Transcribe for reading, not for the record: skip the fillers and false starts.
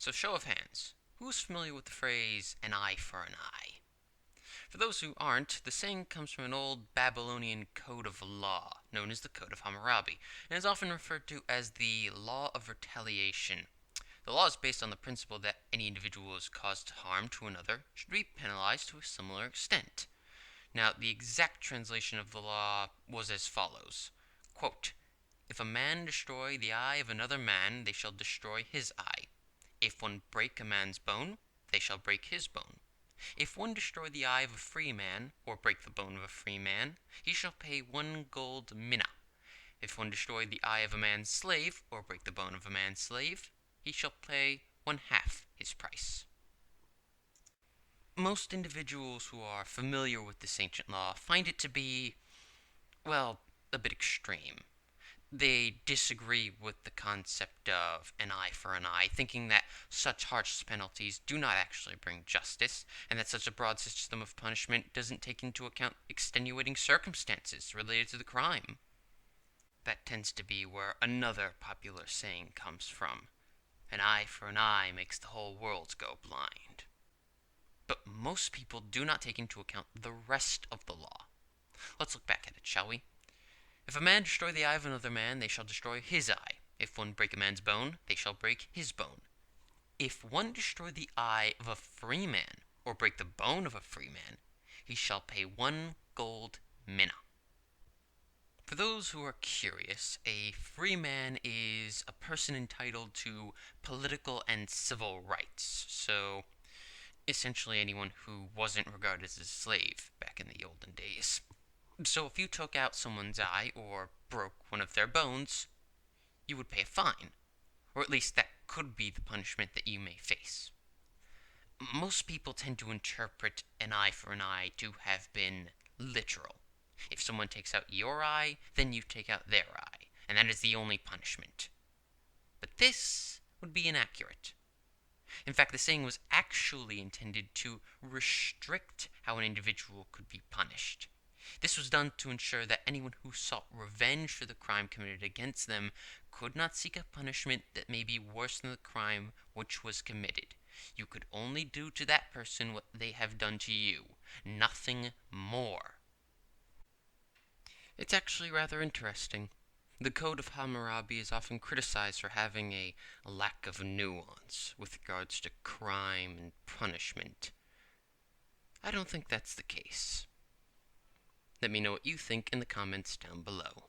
So show of hands, who's familiar with the phrase, an eye for an eye? For those who aren't, the saying comes from an old Babylonian code of law, known as the Code of Hammurabi, and is often referred to as the Law of Retaliation. The law is based on the principle that any individual who has caused harm to another should be penalized to a similar extent. Now, the exact translation of the law was as follows. Quote, if a man destroy the eye of another man, they shall destroy his eye. If one break a man's bone, they shall break his bone. If one destroy the eye of a free man, or break the bone of a free man, he shall pay 1 gold mina. If one destroy the eye of a man's slave, or break the bone of a man's slave, he shall pay 1/2 his price. Most individuals who are familiar with this ancient law find it to be, well, a bit extreme. They disagree with the concept of an eye for an eye, thinking that such harsh penalties do not actually bring justice, and that such a broad system of punishment doesn't take into account extenuating circumstances related to the crime. That tends to be where another popular saying comes from. An eye for an eye makes the whole world go blind. But most people do not take into account the rest of the law. Let's look back at it, shall we? If a man destroy the eye of another man, they shall destroy his eye. If one break a man's bone, they shall break his bone. If one destroy the eye of a free man, or break the bone of a free man, he shall pay 1 gold mina. For those who are curious, a free man is a person entitled to political and civil rights, so essentially anyone who wasn't regarded as a slave back in the olden days. So if you took out someone's eye or broke one of their bones, you would pay a fine, or at least that could be the punishment that you may face. Most people tend to interpret an eye for an eye to have been literal. If someone takes out your eye, then you take out their eye, and that is the only punishment. But this would be inaccurate. In fact, the saying was actually intended to restrict how an individual could be punished. This was done to ensure that anyone who sought revenge for the crime committed against them could not seek a punishment that may be worse than the crime which was committed. You could only do to that person what they have done to you, nothing more. It's actually rather interesting. The Code of Hammurabi is often criticized for having a lack of nuance with regards to crime and punishment. I don't think that's the case. Let me know what you think in the comments down below.